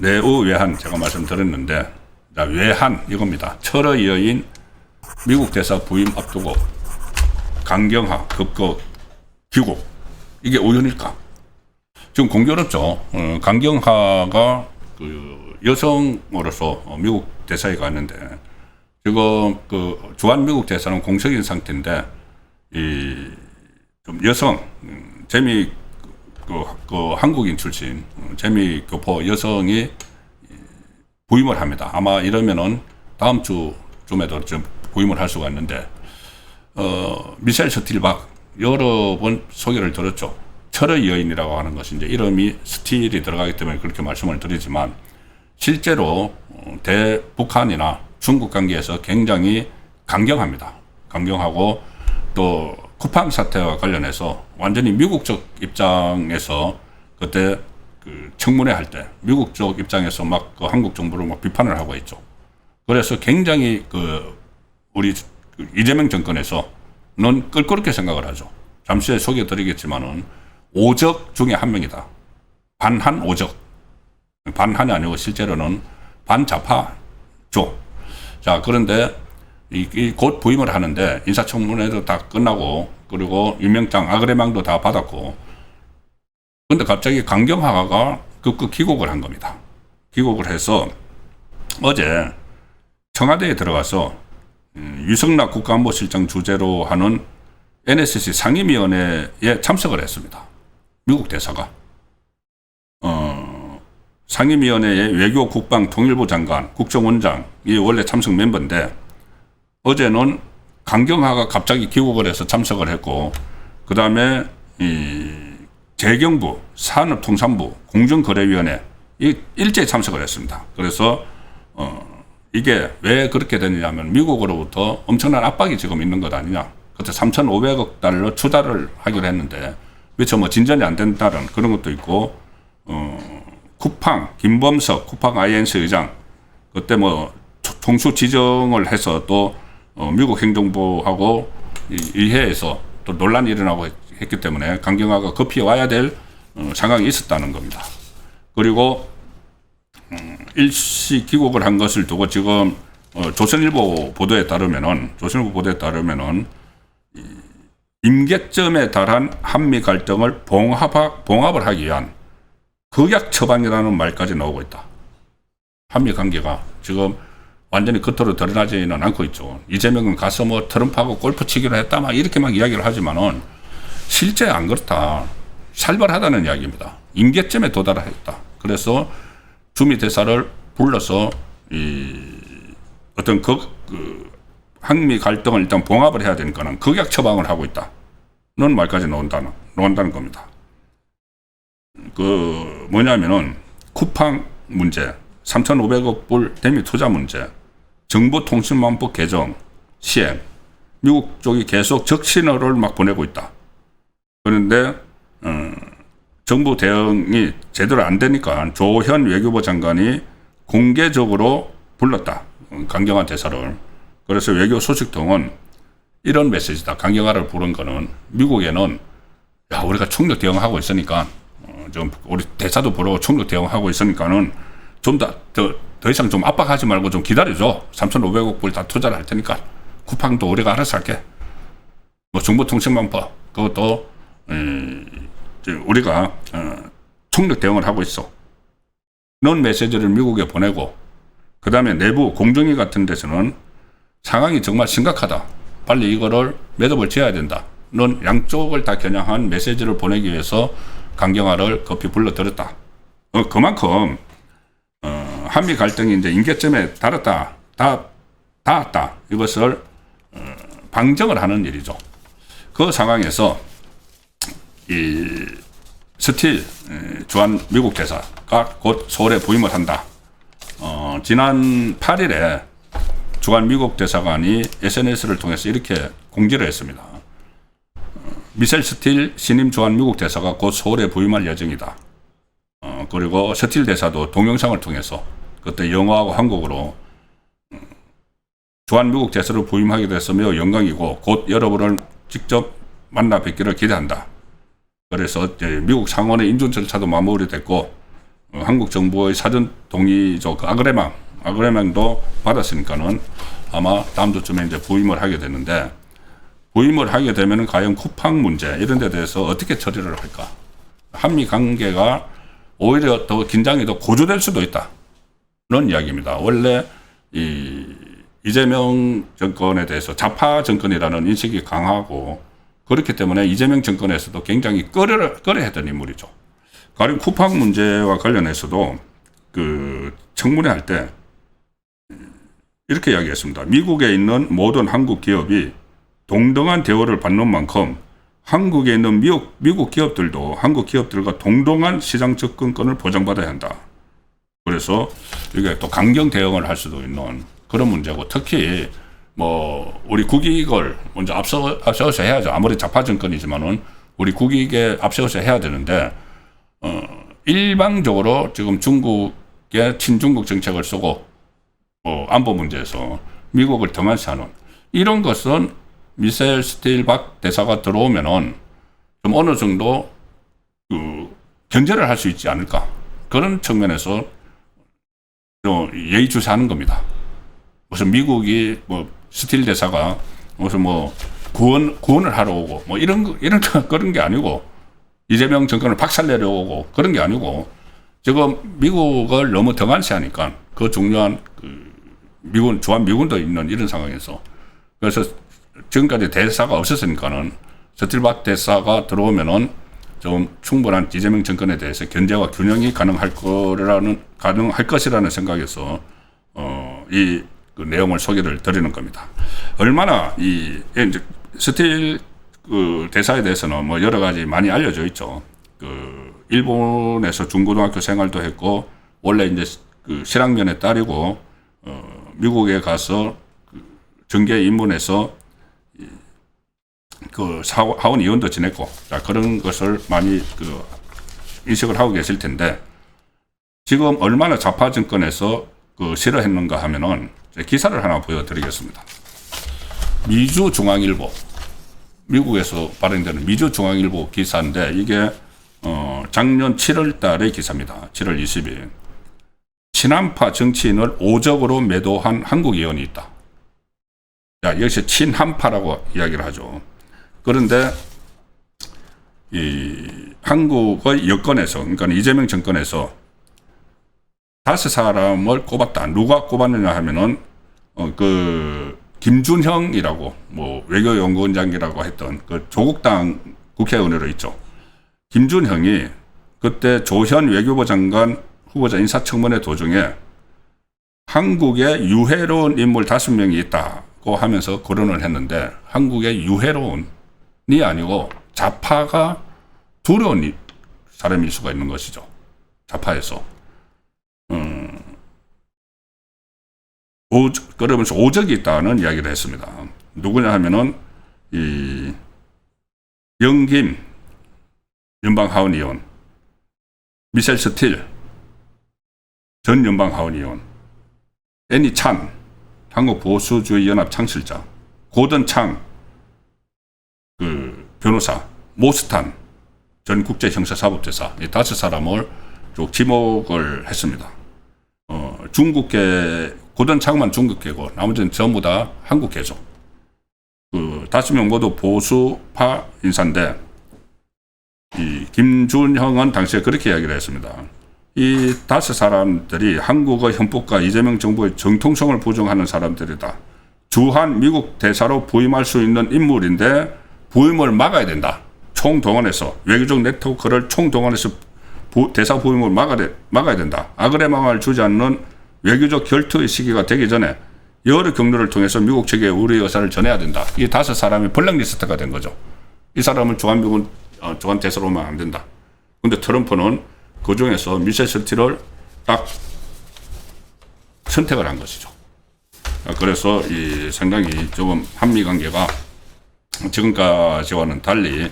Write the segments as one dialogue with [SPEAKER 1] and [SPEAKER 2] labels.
[SPEAKER 1] 내우 외환 제가 말씀드렸는데, 자, 외환 이겁니다. 철의 여인 미국 대사 부임 앞두고 강경화 급거 귀국, 이게 우연일까? 지금 공교롭죠. 강경화가 그 여성으로서 미국 대사에 갔는데, 지금 그 주한 미국 대사는 공석인 상태인데, 이 좀 여성 그 한국인 출신 재미 교포 여성이 부임을 합니다. 아마 이러면은 다음 주쯤에도 좀 부임을 할 수가 있는데, 미셸 스틸박 여러 번 소개를 들었죠. 철의 여인이라고 하는 것이 이제 이름이 스틸이 들어가기 때문에 그렇게 말씀을 드리지만, 실제로 대북한이나 중국 관계에서 굉장히 강경합니다. 강경하고 또 쿠팡 사태와 관련해서 완전히 미국적 입장에서 그때 그 청문회 할 때 미국 쪽 입장에서 막 그 한국 정부를 막 비판을 하고 있죠. 그래서 굉장히 그 우리 이재명 정권에서는 껄끄럽게 생각을 하죠. 잠시 후에 소개해 드리겠지만은 오적 중에 한 명이다. 반한 오적. 반한이 아니고 실제로는 반자파죠. 자, 그런데 곧 부임을 하는데 인사청문회도 다 끝나고, 그리고 임명장 아그레망도 다 받았고, 근데 갑자기 강경화가 급급 귀국을 한 겁니다. 귀국을 해서 어제 청와대에 들어가서 유성락 국가안보실장 주재로 하는 NSC 상임위원회에 참석을 했습니다. 미국 대사가. 상임위원회의 외교 국방 통일부 장관, 국정원장이 원래 참석 멤버인데, 어제는 강경화가 갑자기 귀국을 해서 참석을 했고, 그 다음에 재경부, 산업통상부, 공정거래위원회 일제히 참석을 했습니다. 그래서 이게 왜 그렇게 되느냐면 미국으로부터 엄청난 압박이 지금 있는 것 아니냐. 그때 3,500억 달러 투자를 하기로 했는데 그렇죠, 뭐 진전이 안 된다는 그런 것도 있고, 쿠팡 김범석 쿠팡 INC 의장 그때 뭐 총수 지정을 해서 또 미국 행정부하고 의회에서 또 논란이 일어나고 했기 때문에 강경화가 급히 와야 될 상황이 있었다는 겁니다. 그리고 일시 귀국을 한 것을 두고 지금 조선일보 보도에 따르면은 임계점에 달한 한미 갈등을 봉합을 하기 위한 극약 처방이라는 말까지 나오고 있다. 한미 관계가 지금 완전히 겉으로 드러나지는 않고 있죠. 이재명은 가서 뭐 트럼프하고 골프 치기로 했다 막 이렇게 막 이야기를 하지만은 실제 안 그렇다. 살벌하다는 이야기입니다. 임계점에 도달했다. 그래서 주미 대사를 불러서 어떤 한미 갈등을 일단 봉합을 해야 되니까는 극약 처방을 하고 있다는 말까지 나온다는 겁니다. 그 뭐냐면은 쿠팡 문제, 3,500억 불 대미 투자 문제, 정보통신망법 개정 시행, 미국 쪽이 계속 적신호를 막 보내고 있다. 그런데 정부 대응이 제대로 안 되니까 조현 외교부 장관이 공개적으로 불렀다. 강경화 대사를. 그래서 외교 소식통은 이런 메시지다. 강경화를 부른 거는 미국에는 야, 우리가 총력 대응하고 있으니까 좀 우리 대사도 부르고 총력 대응하고 있으니까는 좀 더 이상 좀 압박하지 말고 좀 기다려줘. 3,500억 불 다 투자를 할 테니까 쿠팡도 우리가 알아서 할게. 뭐 정보통신망법 그것도 우리가 총력 대응을 하고 있어. 이런 메시지를 미국에 보내고, 그 다음에 내부 공정위 같은 데서는 상황이 정말 심각하다. 빨리 이거를 매듭을 지어야 된다. 는 양쪽을 다 겨냥한 메시지를 보내기 위해서 강경화를 급히 불러들였다. 그만큼 한미 갈등이 이제 임계점에 닿았다. 이것을 방정을 하는 일이죠. 그 상황에서 이 스틸 주한 미국 대사가 곧 서울에 부임을 한다. 지난 8일에 주한 미국 대사관이 SNS를 통해서 이렇게 공지를 했습니다. 미셸 스틸 신임 주한 미국 대사가 곧 서울에 부임할 예정이다. 그리고 스틸 대사도 동영상을 통해서 그때 영어하고 한국어로 주한미국 대사로 부임하게 됐으며 영광이고 곧 여러분을 직접 만나 뵙기를 기대한다. 그래서 미국 상원의 인준 절차도 마무리됐고 한국 정부의 사전 동의조 그 아그레망도 받았으니까는 아마 다음 주쯤에 이제 부임을 하게 되는데, 부임을 하게 되면은 과연 쿠팡 문제 이런 데 대해서 어떻게 처리를 할까? 한미 관계가 오히려 더 긴장이 더 고조될 수도 있다는 이야기입니다. 원래 이재명 정권에 대해서 좌파 정권이라는 인식이 강하고, 그렇기 때문에 이재명 정권에서도 굉장히 꺼려했던 인물이죠. 가령 쿠팡 문제와 관련해서도 그 청문회 할 때 이렇게 이야기했습니다. 미국에 있는 모든 한국 기업이 동등한 대우를 받는 만큼 한국에 있는 미국 기업들도 한국 기업들과 동등한 시장 접근권을 보장받아야 한다. 그래서 이게 또 강경 대응을 할 수도 있는 그런 문제고, 특히 뭐 우리 국익을 먼저 앞세워서 해야죠. 아무리 좌파 정권이지만은 우리 국익에 앞세워서 해야 되는데, 일방적으로 지금 중국의 친중국 정책을 쓰고 안보 문제에서 미국을 등한시하는 이런 것은 미셸 스틸박 대사가 들어오면은 좀 어느 정도 견제를 할 수 있지 않을까, 그런 측면에서 좀 예의주시하는 겁니다. 무슨 미국이 뭐 스틸 대사가 무슨 뭐 구원을 하러 오고 뭐 이런 그런 게 아니고, 이재명 정권을 박살내려 오고 그런 게 아니고, 지금 미국을 너무 등한시하니까 그 중요한 주한미군도 있는 이런 상황에서, 그래서 지금까지 대사가 없었으니까는 스틸박 대사가 들어오면은 좀 충분한 이재명 정권에 대해서 견제와 균형이 가능할 것이라는 생각에서 이 그 내용을 소개를 드리는 겁니다. 얼마나 이제 스틸 그 대사에 대해서는 뭐 여러 가지 많이 알려져 있죠. 그 일본에서 중고등학교 생활도 했고, 원래 이제 그 실학년의 딸이고, 미국에 가서 그 정계 입문해서 그 하원 의원도 지냈고, 자, 그런 것을 많이 그 인식을 하고 계실 텐데, 지금 얼마나 좌파 정권에서 그 싫어했는가 하면은 기사를 하나 보여드리겠습니다. 미주중앙일보, 미국에서 발행되는 미주중앙일보 기사인데, 이게 작년 7월 달의 기사입니다. 7월 20일. 친한파 정치인을 오적으로 매도한 한국 의원이 있다. 자, 여기서 친한파라고 이야기를 하죠. 그런데 이 한국의 여권에서, 그러니까 이재명 정권에서 5사람을 꼽았다. 누가 꼽았느냐 하면은 그 김준형이라고, 뭐 외교연구원장이라고 했던 그 조국당 국회의원으로 있죠. 김준형이 그때 조현 외교부 장관 후보자 인사청문회 도중에 한국에 유해로운 인물 5명이 있다고 하면서 거론을 했는데, 한국에 유해로운이 아니고 좌파가 두려운 사람일 수가 있는 것이죠. 좌파에서. 그러면서 오적이 있다는 이야기를 했습니다. 누구냐 하면은 이 영김 연방하원 의원, 미셸 스틸 전 연방하원 의원, 애니 찬 한국 보수주의 연합 창실자, 고던 창 그 변호사, 모스탄 전 국제형사사법대사, 이 5사람을 쭉 지목을 했습니다. 중국계, 고던 창만 중국계고 나머지는 전부 다 한국계죠. 그 5명 모두 보수파 인사인데, 이 김준형은 당시에 그렇게 이야기를 했습니다. 이 5사람들이 한국의 헌법과 이재명 정부의 정통성을 부정하는 사람들이다. 주한 미국 대사로 부임할 수 있는 인물인데 부임을 막아야 된다. 총동원해서, 외교적 네트워크를 총동원해서 대사 부임을 막아야 된다. 아그레망을 주지 않는 외교적 결투의 시기가 되기 전에 여러 경로를 통해서 미국 측에 우리 의사를 전해야 된다. 이 5사람이 블랙리스트가 된 거죠. 이 사람은 주한미군 주한 대사로 오면 안 된다. 근데 트럼프는 그 중에서 미셸 스틸을 딱 선택을 한 것이죠. 그래서 이 상당히 조금 한미 관계가 지금까지와는 달리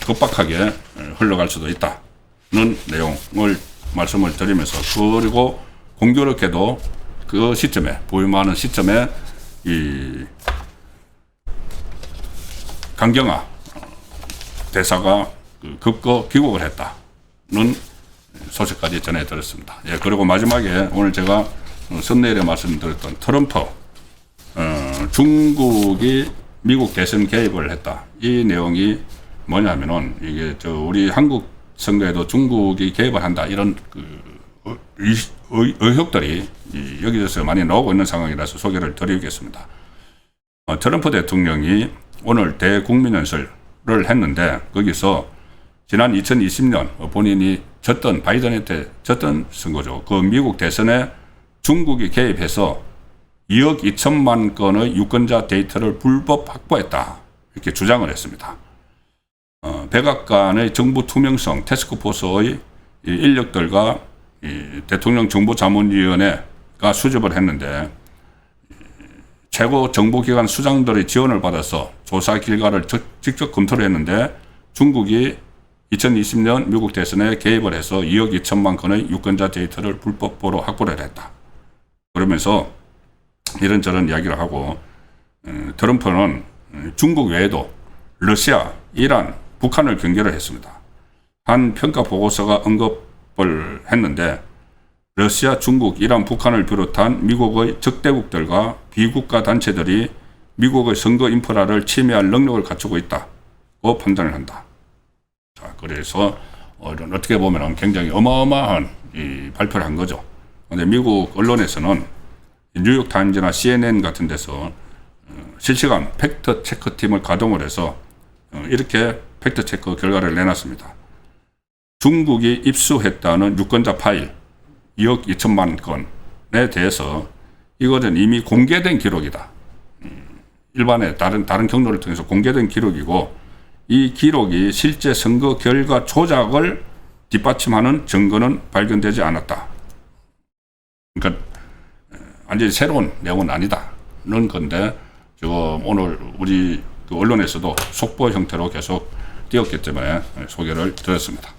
[SPEAKER 1] 급박하게 흘러갈 수도 있다는 내용을 말씀을 드리면서, 그리고 공교롭게도 그 시점에, 부임하는 시점에 이 강경화 대사가 급거 귀국을 했다는 소식까지 전해 들었습니다. 예, 그리고 마지막에 오늘 제가 썸네일에 말씀드렸던 트럼프, 중국이 미국 대선 개입을 했다. 이 내용이 뭐냐면은 이게 우리 한국 선거에도 중국이 개입을 한다. 이런 의혹들이 여기저기서 많이 나오고 있는 상황이라서 소개를 드리겠습니다. 트럼프 대통령이 오늘 대국민연설을 했는데 거기서 지난 2020년 본인이 바이든한테 졌던 선거죠. 그 미국 대선에 중국이 개입해서 2억 2천만 건의 유권자 데이터를 불법 확보했다. 이렇게 주장을 했습니다. 백악관의 정부 투명성 태스크포스의 인력들과 대통령 정보자문위원회가 수집을 했는데 최고 정보기관 수장들의 지원을 받아서 조사 결과를 직접 검토를 했는데 중국이 2020년 미국 대선에 개입을 해서 2억 2천만 건의 유권자 데이터를 불법으로 확보를 했다. 그러면서 이런저런 이야기를 하고 트럼프는 중국 외에도 러시아, 이란, 북한을 경계를 했습니다. 한 평가 보고서가 언급을 했는데 러시아, 중국, 이란, 북한을 비롯한 미국의 적대국들과 비국가 단체들이 미국의 선거 인프라를 침해할 능력을 갖추고 있다고 판단을 한다. 자, 그래서 어떻게 보면 굉장히 어마어마한 발표를 한 거죠. 그런데 미국 언론에서는 뉴욕 타임즈나 CNN 같은 데서 실시간 팩트 체크 팀을 가동을 해서 이렇게 팩트 체크 결과를 내놨습니다. 중국이 입수했다는 유권자 파일 2억 2천만 건에 대해서 이것은 이미 공개된 기록이다. 일반의 다른 경로를 통해서 공개된 기록이고 이 기록이 실제 선거 결과 조작을 뒷받침하는 증거는 발견되지 않았다. 그러니까 완전히 새로운 내용은 아니다는 건데 지금 오늘 우리 언론에서도 속보 형태로 계속 띄었기 때문에 소개를 드렸습니다.